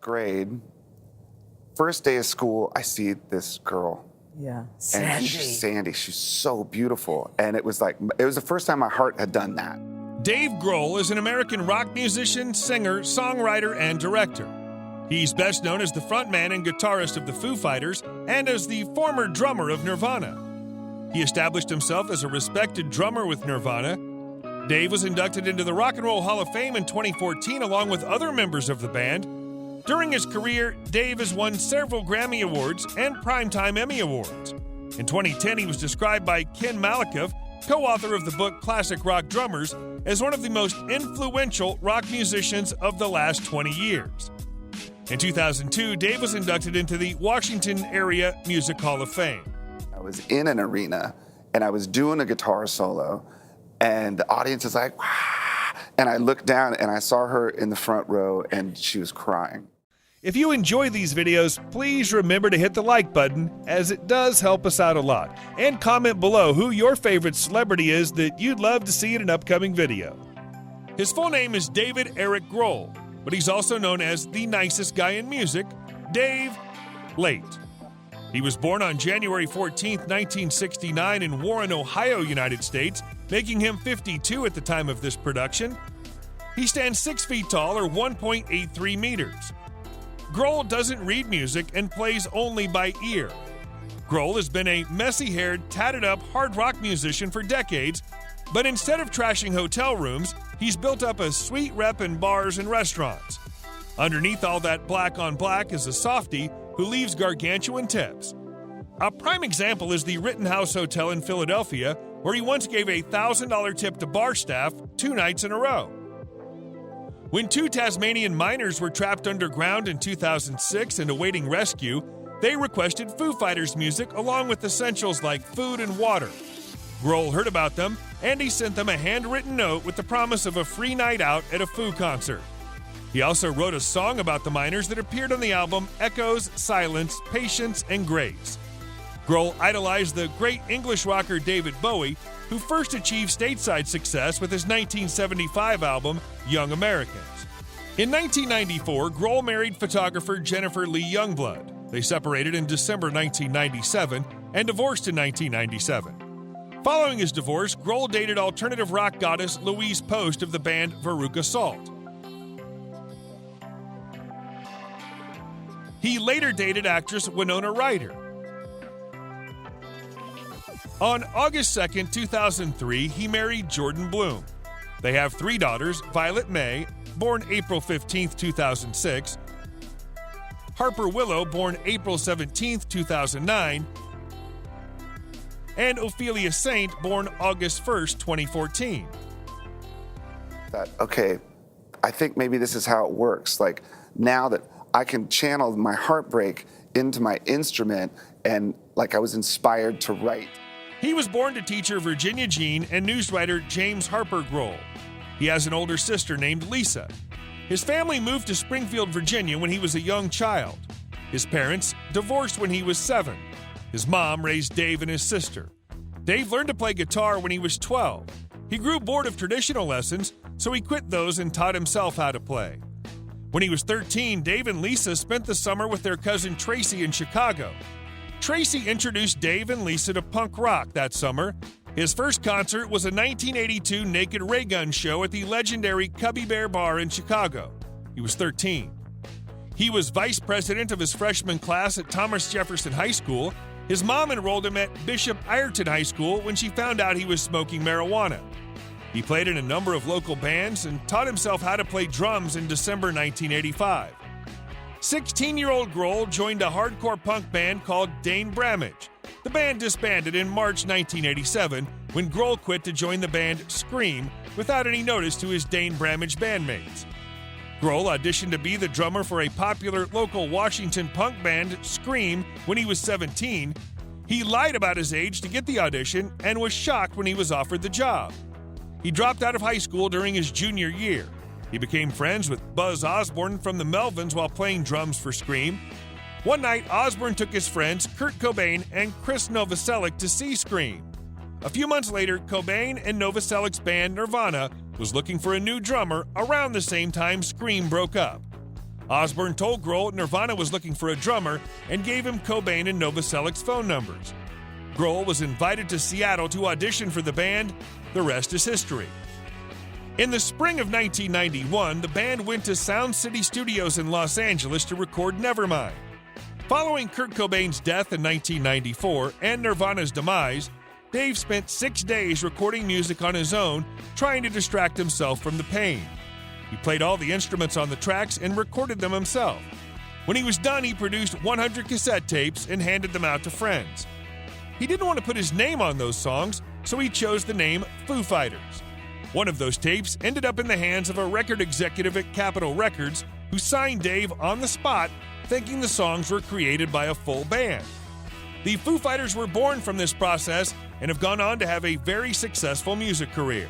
grade, first day of school, I see this girl. Yeah. And Sandy, she's so beautiful. And it was the first time my heart had done that. Dave Grohl is an American rock musician, singer, songwriter, and director. He's best known as the frontman and guitarist of the Foo Fighters and as the former drummer of Nirvana. He established himself as a respected drummer with Nirvana. Dave was inducted into the Rock and Roll Hall of Fame in 2014 along with other members of the band. During his career, Dave has won several Grammy Awards and Primetime Emmy Awards. In 2010, he was described by Ken Malikoff, co-author of the book Classic Rock Drummers, as one of the most influential rock musicians of the last 20 years. In 2002, Dave was inducted into the Washington Area Music Hall of Fame. I was in an arena, and I was doing a guitar solo, and the audience is like, "Wah!" And I looked down, and I saw her in the front row, and she was crying. If you enjoy these videos, please remember to hit the like button, as it does help us out a lot. And comment below who your favorite celebrity is that you'd love to see in an upcoming video. His full name is David Eric Grohl, but he's also known as the nicest guy in music, Dave Late. He was born on January 14, 1969 in Warren, Ohio, United States, making him 52 at the time of this production. He stands 6 feet tall, or 1.83 meters. Grohl doesn't read music and plays only by ear. Grohl has been a messy-haired, tatted-up hard rock musician for decades, but instead of trashing hotel rooms, he's built up a sweet rep in bars and restaurants. Underneath all that black on black is a softie who leaves gargantuan tips. A prime example is the Rittenhouse Hotel in Philadelphia, where he once gave a $1,000 tip to bar staff 2 nights in a row. When 2 Tasmanian miners were trapped underground in 2006 and awaiting rescue, they requested Foo Fighters music along with essentials like food and water. Grohl heard about them, and he sent them a handwritten note with the promise of a free night out at a Foo concert. He also wrote a song about the miners that appeared on the album Echoes, Silence, Patience, and Grace. Grohl idolized the great English rocker David Bowie, who first achieved stateside success with his 1975 album Young Americans. In 1994, Grohl married photographer Jennifer Lee Youngblood. They separated in December 1997 and divorced in 1997. Following his divorce, Grohl dated alternative rock goddess Louise Post of the band Veruca Salt. He later dated actress Winona Ryder. On August 2, 2003, he married Jordan Bloom. They have 3 daughters, Violet May, born April 15, 2006, Harper Willow, born April 17, 2009, and Ophelia Saint, born August 1, 2014. Okay, I think maybe this is how it works. Like, now that I can channel my heartbreak into my instrument, and like I was inspired to write. He was born to teacher Virginia Jean and newswriter James Harper Grohl. He has an older sister named Lisa. His family moved to Springfield, Virginia when he was a young child. His parents divorced when he was 7. His mom raised Dave and his sister. Dave learned to play guitar when he was 12. He grew bored of traditional lessons, so he quit those and taught himself how to play. When he was 13, Dave and Lisa spent the summer with their cousin Tracy in Chicago. Tracy introduced Dave and Lisa to punk rock that summer. His first concert was a 1982 Naked Raygun show at the legendary Cubby Bear Bar in Chicago. He was 13. He was vice president of his freshman class at Thomas Jefferson High School. His mom enrolled him at Bishop Ireton High School when she found out he was smoking marijuana. He played in a number of local bands and taught himself how to play drums in December 1985. 16-year-old Grohl joined a hardcore punk band called Dane Bramage. The band disbanded in March 1987 when Grohl quit to join the band Scream without any notice to his Dane Bramage bandmates. Grohl auditioned to be the drummer for a popular local Washington punk band, Scream, when he was 17. He lied about his age to get the audition and was shocked when he was offered the job. He dropped out of high school during his junior year. He became friends with Buzz Osborne from the Melvins while playing drums for Scream. One night, Osborne took his friends Kurt Cobain and Chris Novoselic to see Scream. A few months later, Cobain and Novoselic's band Nirvana was looking for a new drummer around the same time Scream broke up. Osbourne told Grohl Nirvana was looking for a drummer and gave him Cobain and Novoselic's phone numbers. Grohl was invited to Seattle to audition for the band. The rest is history. In the spring of 1991, the band went to Sound City Studios in Los Angeles to record Nevermind. Following Kurt Cobain's death in 1994 and Nirvana's demise, Dave spent 6 days recording music on his own, trying to distract himself from the pain. He played all the instruments on the tracks and recorded them himself. When he was done, he produced 100 cassette tapes and handed them out to friends. He didn't want to put his name on those songs, so he chose the name Foo Fighters. One of those tapes ended up in the hands of a record executive at Capitol Records, who signed Dave on the spot, thinking the songs were created by a full band. The Foo Fighters were born from this process and have gone on to have a very successful music career.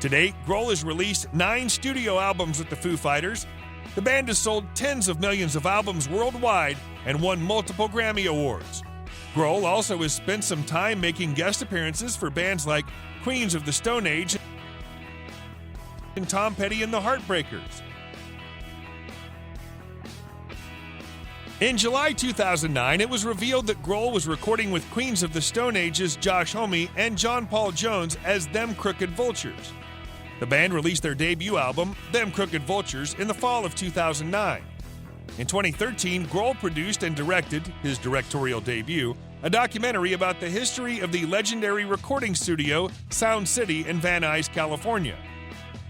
To date, Grohl has released 9 studio albums with the Foo Fighters. The band has sold tens of millions of albums worldwide and won multiple Grammy Awards. Grohl also has spent some time making guest appearances for bands like Queens of the Stone Age and Tom Petty and the Heartbreakers. In July 2009, it was revealed that Grohl was recording with Queens of the Stone Age's Josh Homme and John Paul Jones as Them Crooked Vultures. The band released their debut album, Them Crooked Vultures, in the fall of 2009. In 2013, Grohl produced and directed, his directorial debut, a documentary about the history of the legendary recording studio Sound City in Van Nuys, California.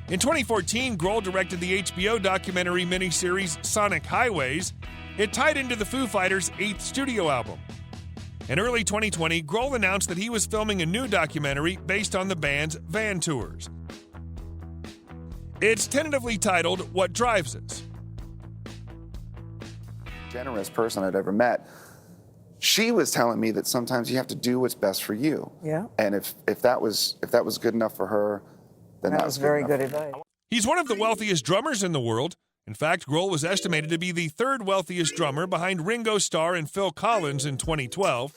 In 2014, Grohl directed the HBO documentary miniseries Sonic Highways. It tied into the Foo Fighters' 8th studio album. In early 2020, Grohl announced that he was filming a new documentary based on the band's van tours. It's tentatively titled What Drives Us. Generous person I'd ever met. She was telling me that sometimes you have to do what's best for you. Yeah. And if that was good enough for her, then That was very good enough. advice. He's one of the wealthiest drummers in the world. In fact, Grohl was estimated to be the 3rd wealthiest drummer behind Ringo Starr and Phil Collins in 2012.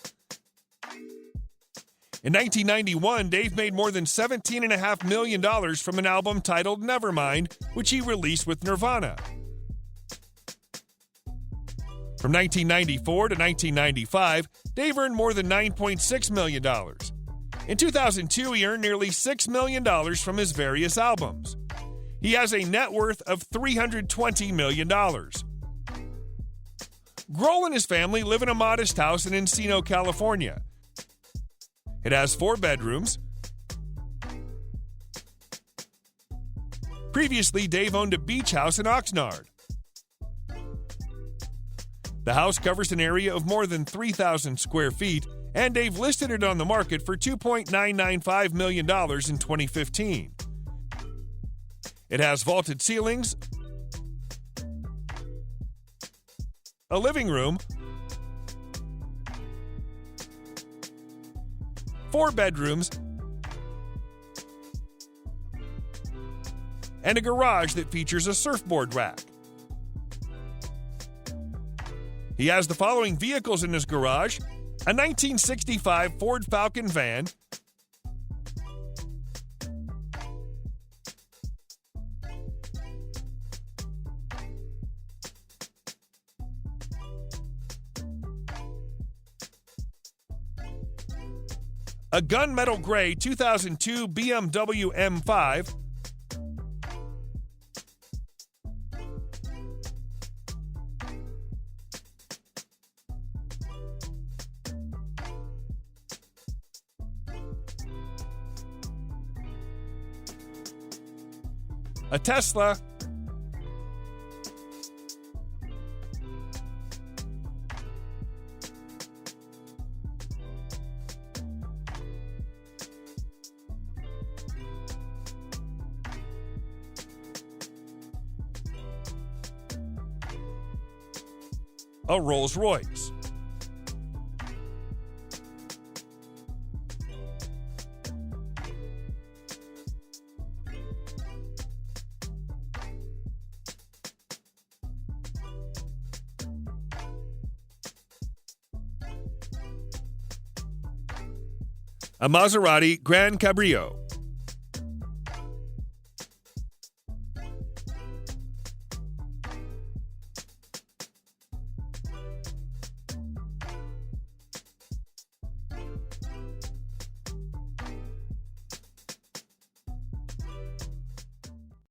In 1991, Dave made more than $17.5 million from an album titled Nevermind, which he released with Nirvana. From 1994 to 1995, Dave earned more than $9.6 million. In 2002, he earned nearly $6 million from his various albums. He has a net worth of $320 million. Grohl and his family live in a modest house in Encino, California. It has 4 bedrooms. Previously, Dave owned a beach house in Oxnard. The house covers an area of more than 3,000 square feet, and Dave listed it on the market for $2.995 million in 2015. It has vaulted ceilings, a living room, 4 bedrooms, and a garage that features a surfboard rack. He has the following vehicles in his garage: a 1965 Ford Falcon van, a gunmetal gray 2002 BMW M5, a Tesla, a Rolls-Royce. A Maserati Gran Cabrio.